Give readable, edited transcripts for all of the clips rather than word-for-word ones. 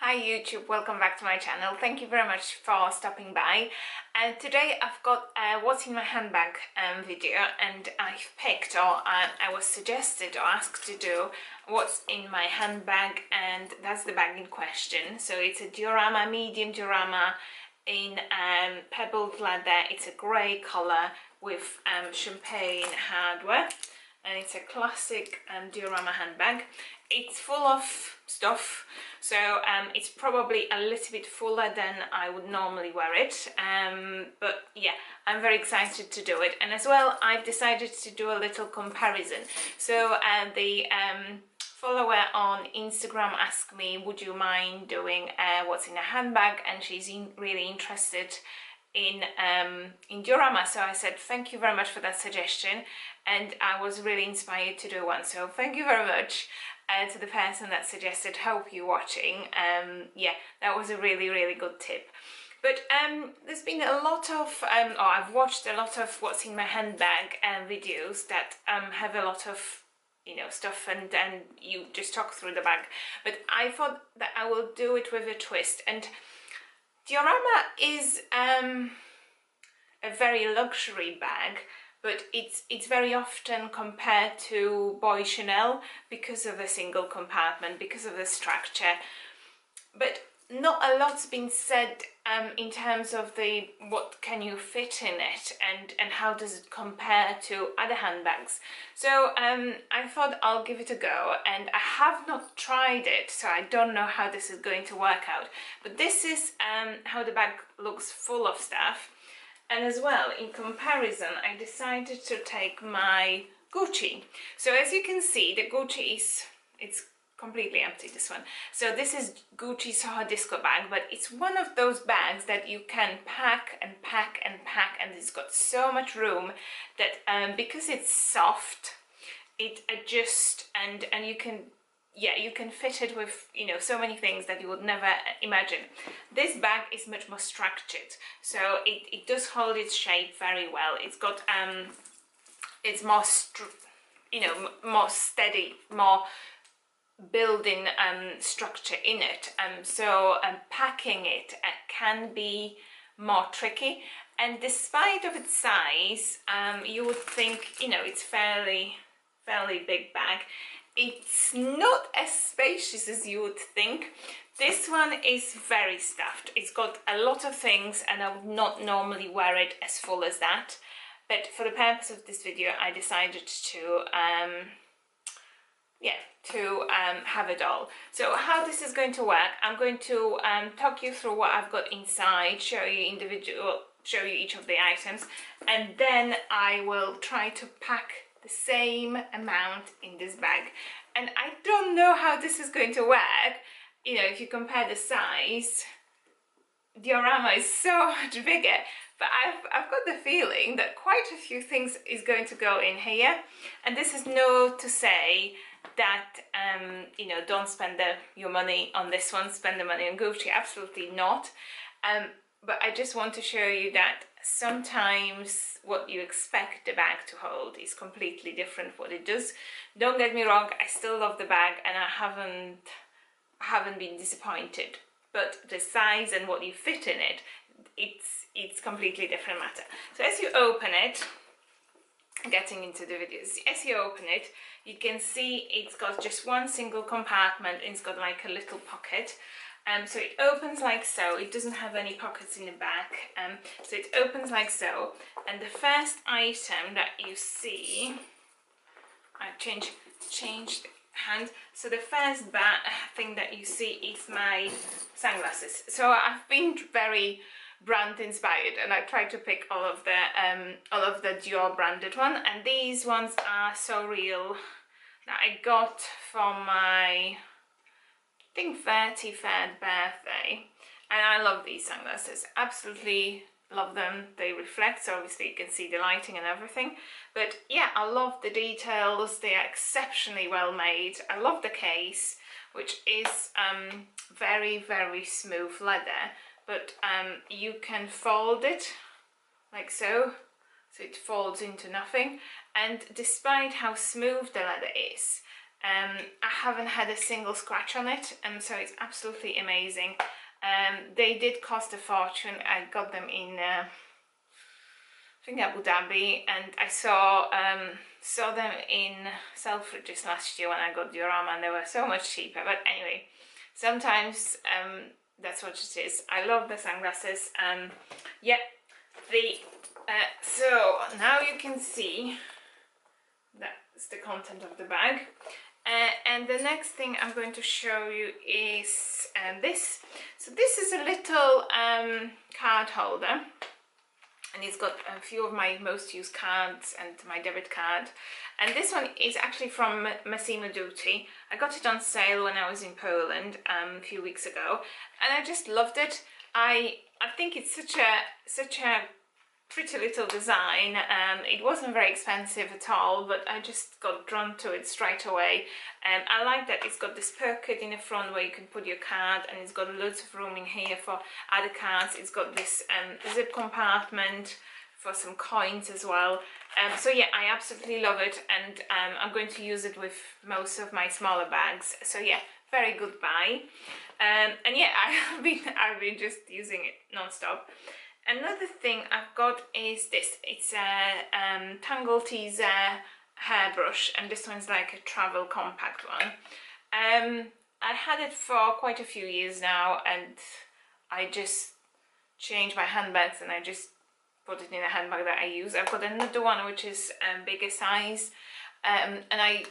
Hi YouTube, welcome back to my channel. Thank you very much for stopping by. And today I've got what's in my handbag video, and I've picked, or I was suggested or asked to do what's in my handbag, and that's the bag in question. So it's a diorama, medium diorama in pebbled leather. It's a grey colour with champagne hardware, and it's a classic diorama handbag. It's full of stuff, so it's probably a little bit fuller than I would normally wear it, but yeah, I'm very excited to do it. And as well, I've decided to do a little comparison. So the follower on Instagram asked me, would you mind doing what's in a handbag, and she's really interested in diorama. So I said thank you very much for that suggestion, and I was really inspired to do one, so thank you very much to the person that suggested. Hope you're watching. Yeah, that was a really good tip. But there's been a lot of or I've watched a lot of what's in my handbag videos that have a lot of stuff, and you just talk through the bag, but I thought that I will do it with a twist. And diorama is a very luxury bag, but it's very often compared to Boy Chanel because of the single compartment, because of the structure. But not a lot's been said in terms of what can you fit in it, and how does it compare to other handbags. So I thought I'll give it a go, and I have not tried it, so I don't know how this is going to work out. But this is how the bag looks, full of stuff. And as well, in comparison, I decided to take my Gucci. So as you can see, the Gucci it's completely empty, this one. So this is Gucci Soho Disco bag, but it's one of those bags that you can pack and pack and pack, and it's got so much room that because it's soft, it adjusts, and you can fit it with so many things that you would never imagine. This bag is much more structured, so it does hold its shape very well. It's got it's more more steady, more building structure in it, so packing it can be more tricky. And despite of its size, you would think it's fairly big bag. It's not as spacious as you would think. This one is very stuffed. It's got a lot of things, and I would not normally wear it as full as that, but for the purpose of this video I decided to have it all. So how this is going to work, I'm going to talk you through what I've got inside, show you each of the items, and then I will try to pack the same amount in this bag. And I don't know how this is going to work. If you compare the size, diorama is so much bigger, but I've got the feeling that quite a few things is going to go in here. And this is not to say that don't spend your money on this one, spend the money on Gucci, absolutely not. But I just want to show you that sometimes what you expect the bag to hold is completely different what it does. Don't get me wrong, I still love the bag, and I haven't been disappointed, but the size and what you fit in it, it's completely different matter. So as you open it, getting into the videos, as you open it, you can see it's got just one single compartment, and it's got like a little pocket. So it opens like so. It doesn't have any pockets in the back, so it opens like so. And the first item that you see, I changed hand. So the first thing that you see is my sunglasses. So I've been very brand inspired, and I tried to pick all of the Dior branded one, and these ones are So Real that I got for my, I think, 33rd birthday. And I love these sunglasses, absolutely love them. They reflect, so obviously you can see the lighting and everything. But yeah, I love the details. They are exceptionally well made. I love the case, which is very smooth leather, but you can fold it like so it folds into nothing. And despite how smooth the leather is, I haven't had a single scratch on it, and so it's absolutely amazing. They did cost a fortune. I got them in I think Abu Dhabi, and I saw them in Selfridges last year when I got diorama, and they were so much cheaper. But anyway, sometimes that's what it is. I love the sunglasses. Yeah, so now you can see that's the content of the bag. And the next thing I'm going to show you is this. So this is a little card holder, and it's got a few of my most used cards and my debit card. And this one is actually from Massimo Dutti. I got it on sale when I was in Poland a few weeks ago, and I just loved it. I think it's such a pretty little design. It wasn't very expensive at all, but I just got drawn to it straight away. And I like that it's got this pocket in the front where you can put your card, and it's got loads of room in here for other cards. It's got this zip compartment for some coins as well. So yeah, I absolutely love it, and I'm going to use it with most of my smaller bags. So yeah, very good buy. And yeah, I've been just using it non-stop. Another thing I've got is this. It's a Tangle Teaser hairbrush, and this one's like a travel compact one. I had it for quite a few years now, and I just changed my handbags and I just put it in a handbag that I use. I've got another one which is bigger size, and I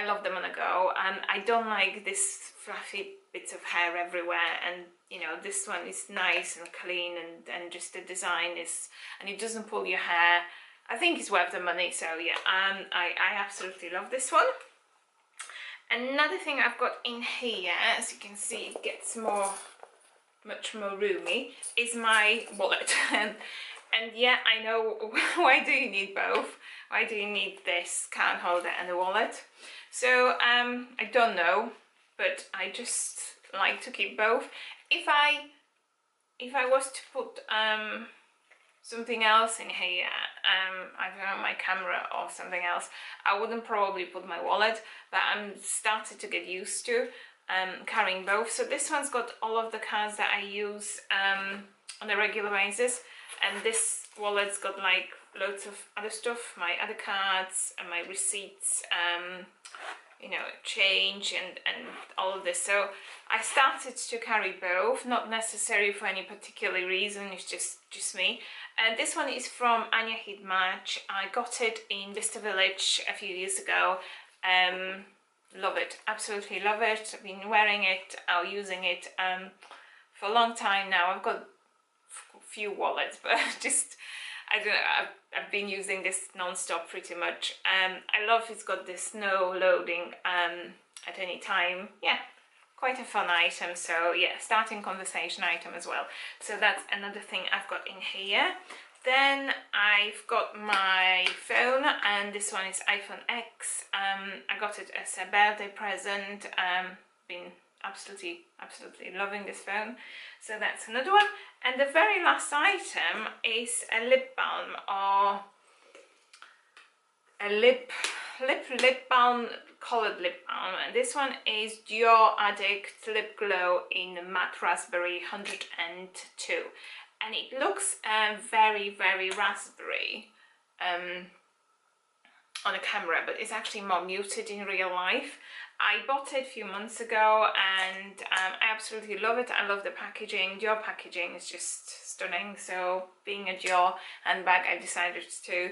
love them on the go. And I don't like this fluffy bits of hair everywhere, and you know, this one is nice and clean, and just the design is, and it doesn't pull your hair. I think it's worth the money. So yeah, I absolutely love this one. Another thing I've got in here, as you can see, it gets much more roomy, is my wallet. And yeah, I know, why do you need both? Why do you need this card holder and a wallet? So I don't know, but I just like to keep both. If I was to put something else in here, I don't know, my camera or something else, I wouldn't probably put my wallet, but I'm starting to get used to carrying both. So this one's got all of the cards that I use on a regular basis, and this wallet's got like loads of other stuff, my other cards and my receipts, you know, change and all of this. So I started to carry both, not necessarily for any particular reason, it's just me. And this one is from Anya Hidmatch. I got it in Vista Village a few years ago. Love it, absolutely love it. I've been wearing it or using it for a long time now. I've got a few wallets, but just, I don't know, I've been using this non-stop pretty much. I love it's got this no loading at any time. Yeah, quite a fun item. So yeah, starting conversation item as well. So that's another thing I've got in here. Then I've got my phone, and this one is iPhone X. I got it as a birthday present. Been absolutely loving this phone. So that's another one. And the very last item is a lip balm, or a lip balm, colored lip balm. And this one is Dior Addict Lip Glow in Matte Raspberry 102. And it looks very raspberry on a camera, but it's actually more muted in real life. I bought it a few months ago, and I absolutely love it. I love the packaging. Dior packaging is just stunning. So being a Dior handbag, I decided to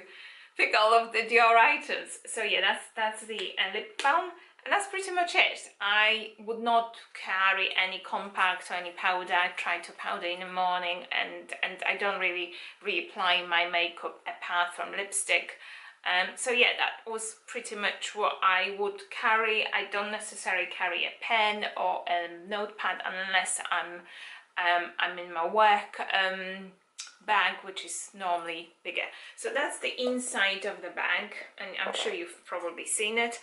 pick all of the Dior items. So yeah, that's the lip balm. And that's pretty much it. I would not carry any compact or any powder. I try to powder in the morning, and I don't really reapply my makeup apart from lipstick. So yeah, that was pretty much what I would carry. I don't necessarily carry a pen or a notepad unless I'm in my work bag, which is normally bigger. So that's the inside of the bag, and I'm sure you've probably seen it.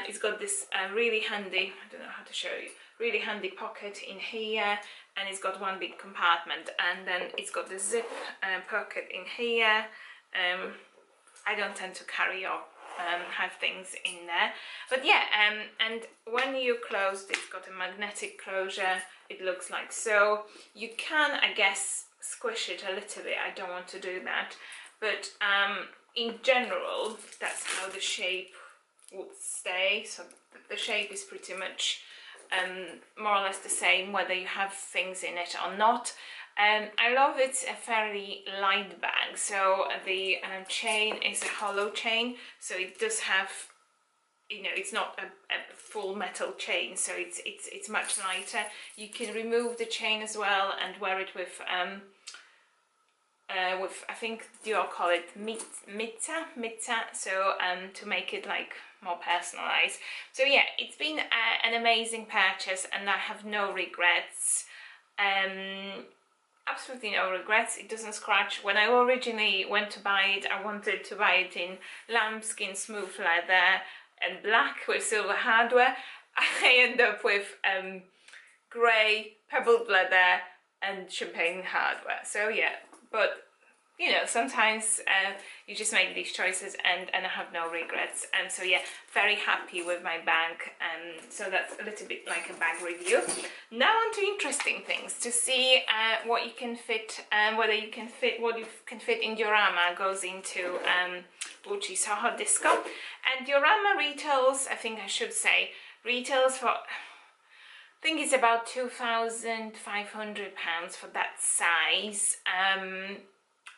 It's got this really handy, I don't know how to show you, really handy pocket in here, and it's got one big compartment, and then it's got the zip pocket in here. I don't tend to carry or have things in there. But yeah, and when you close, it's got a magnetic closure. It looks like so. You can, I guess, squish it a little bit. I don't want to do that, but in general, that's how the shape would stay. So the shape is pretty much more or less the same whether you have things in it or not. I love it's a fairly light bag, so the chain is a hollow chain, so it does have, you know, it's not a full metal chain, so it's much lighter. You can remove the chain as well and wear it with I think you all call it mitta, so to make it like more personalized. So yeah, it's been an amazing purchase and I have no regrets. Absolutely no regrets. It doesn't scratch. When I originally went to buy it, I wanted to buy it in lambskin smooth leather and black with silver hardware. I end up with grey pebbled leather and champagne hardware. So yeah, but you know, sometimes you just make these choices, and I have no regrets. And so yeah, very happy with my bag. So that's a little bit like a bag review. Now on to interesting things, to see what you can fit, whether you can fit, what you can fit in diorama goes into Gucci Soho Disco. And diorama retails, I think I should say, retails for, I think it's about £2,500 for that size.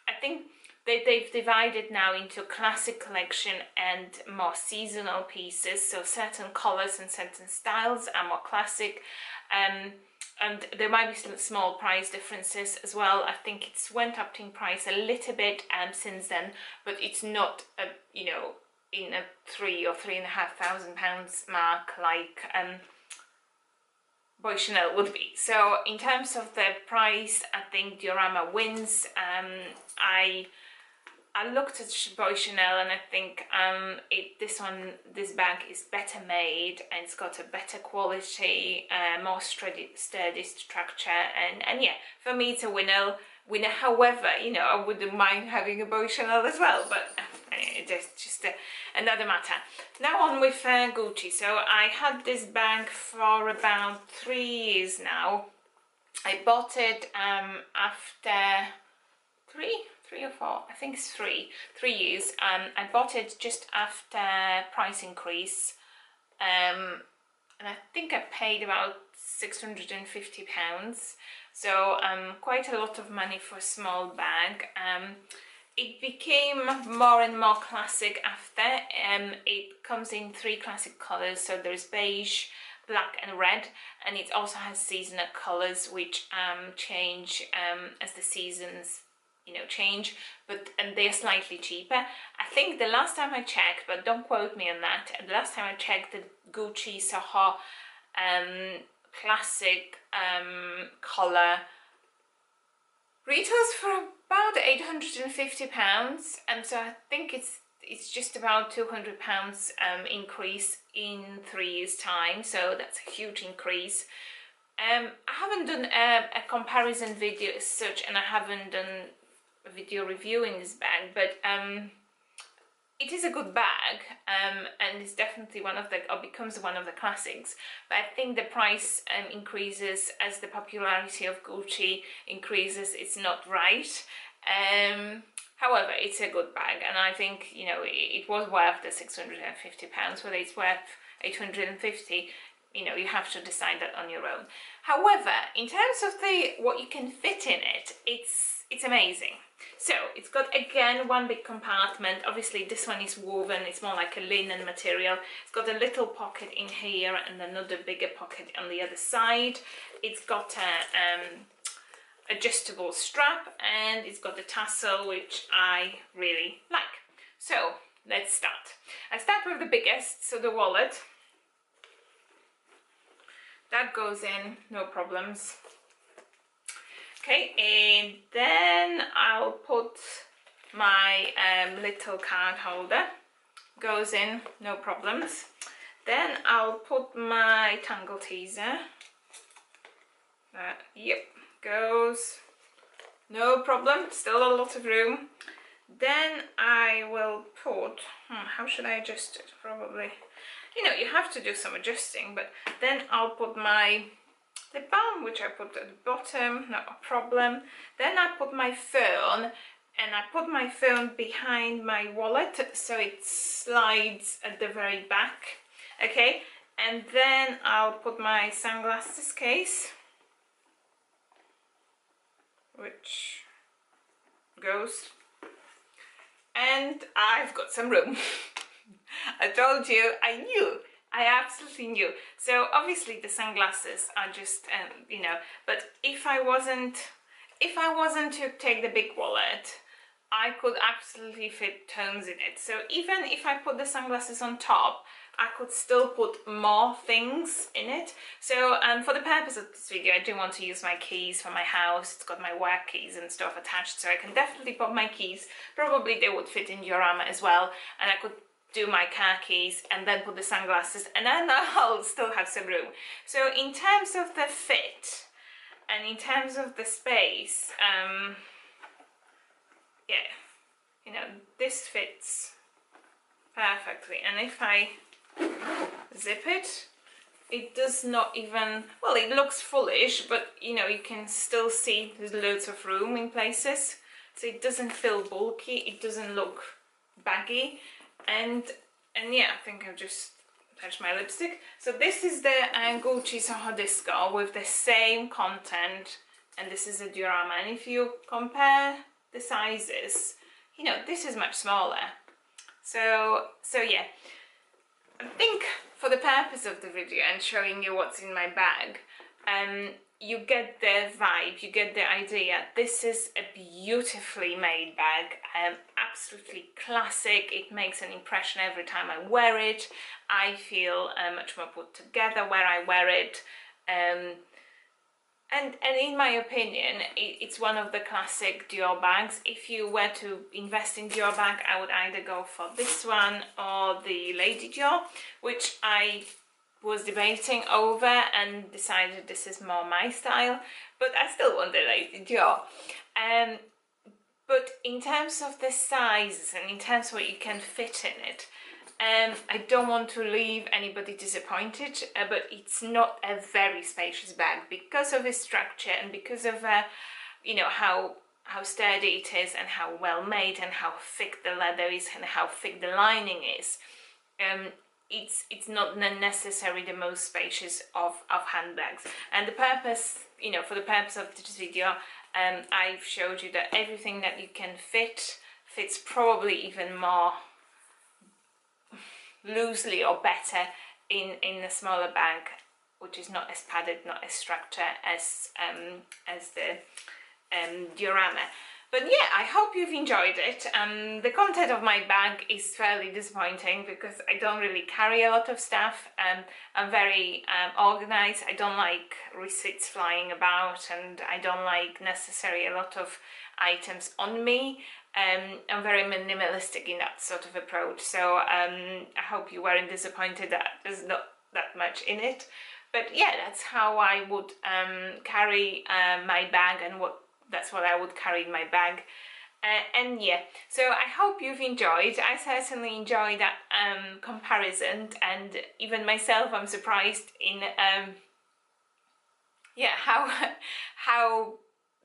I think they've divided now into classic collection and more seasonal pieces, so certain colours and certain styles are more classic, and there might be some small price differences as well. I think it's went up in price a little bit since then, but it's not you know, in a £3,000 or £3,500 mark like Boy Chanel would be. So in terms of the price, I think diorama wins. I looked at Boy Chanel and I think this bag is better made and it's got a better quality, more sturdy structure, and yeah, for me it's a winner. However, you know, I wouldn't mind having a Boy Chanel as well, but it's just another matter. Now on with Gucci. So I had this bag for about 3 years now. I bought it after three or four, I think it's 3 years. I bought it just after price increase, and I think I paid about £650. So quite a lot of money for a small bag. It became more and more classic after. It comes in 3 classic colours, so there's beige, black and red, and it also has seasonal colours which change as the seasons, you know, change, and they're slightly cheaper. I think the last time I checked, but don't quote me on that, the last time I checked, the Gucci Soho classic collar retails for about £850, and so I think it's just about £200 increase in 3 years time, so that's a huge increase. I haven't done a comparison video as such, and I haven't done a video reviewing this bag, but it is a good bag, and it's definitely one of the, or becomes one of the classics. But I think the price increases as the popularity of Gucci increases. It's not right. However, it's a good bag, and I think, you know, it was worth the £650. Whether it's worth £850, you know, you have to decide that on your own. However, in terms of what you can fit in it, it's amazing. So it's got, again, one big compartment. Obviously this one is woven, it's more like a linen material. It's got a little pocket in here and another bigger pocket on the other side. It's got a adjustable strap, and it's got a tassel, which I really like. So let's start. I start with the biggest, so the wallet. That goes in, no problems. Okay, and then I'll put my little card holder. Goes in, no problems. Then I'll put my tangle teaser. Yep, goes, no problem, still a lot of room. Then I will put, how should I adjust it? Probably, you know, you have to do some adjusting, but then I'll put my lip balm, which I put at the bottom, not a problem. Then I put my phone, and I put my phone behind my wallet so it slides at the very back, okay? And then I'll put my sunglasses case, which goes, and I've got some room. I told you, I absolutely knew. So obviously the sunglasses are just, you know, but if I wasn't to take the big wallet, I could absolutely fit tones in it. So even if I put the sunglasses on top, I could still put more things in it. So for the purpose of this video, I do want to use my keys for my house. It's got my work keys and stuff attached, so I can definitely put my keys. Probably they would fit in diorama as well, and I could do my car keys and then put the sunglasses, and then I'll still have some room. So in terms of the fit and in terms of the space, yeah, you know, this fits perfectly. And if I zip it, it does not even, well, it looks foolish, but you know, you can still see there's loads of room in places, so it doesn't feel bulky, it doesn't look baggy. And yeah, I think I've just touched my lipstick. So this is the Gucci Soho Disco with the same content, and this is a diorama. And if you compare the sizes, you know, this is much smaller. So yeah, I think for the purpose of the video and showing you what's in my bag, you get the vibe, you get the idea. This is a beautifully made bag, absolutely classic. It makes an impression every time I wear it. I feel much more put together where I wear it. And in my opinion, it's one of the classic Dior bags. If you were to invest in Dior bag, I would either go for this one or the Lady Dior, which I was debating over and decided this is more my style, but I still want the Lady Dior. But in terms of the sizes and in terms of what you can fit in it, I don't want to leave anybody disappointed, but it's not a very spacious bag because of its structure and because of you know, how sturdy it is and how well made and how thick the leather is and how thick the lining is. It's not necessarily the most spacious of handbags. And the purpose, you know, for the purpose of this video, I've showed you that everything that you can fits probably even more loosely or better in a smaller bag, which is not as padded, not as structured as the diorama. But yeah, I hope you've enjoyed it. The content of my bag is fairly disappointing because I don't really carry a lot of stuff. I'm very organized. I don't like receipts flying about, and I don't like necessarily a lot of items on me. I'm very minimalistic in that sort of approach, so I hope you weren't disappointed that there's not that much in it. But yeah, that's how I would carry my bag, and that's what I would carry in my bag. And yeah, so I hope you've enjoyed. I certainly enjoyed that comparison, and even myself, I'm surprised in yeah, how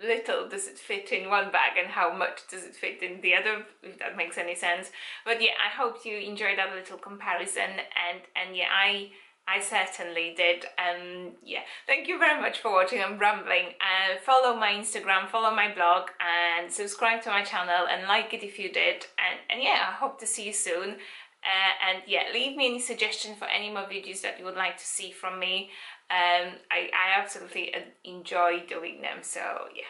little does it fit in one bag and how much does it fit in the other, if that makes any sense. But yeah, I hope you enjoyed that little comparison, and yeah, I certainly did. Yeah, thank you very much for watching. I'm rambling. Follow my Instagram, follow my blog, and subscribe to my channel, and like it if you did. And yeah, I hope to see you soon. And yeah, leave me any suggestions for any more videos that you would like to see from me. I absolutely enjoy doing them, so yeah.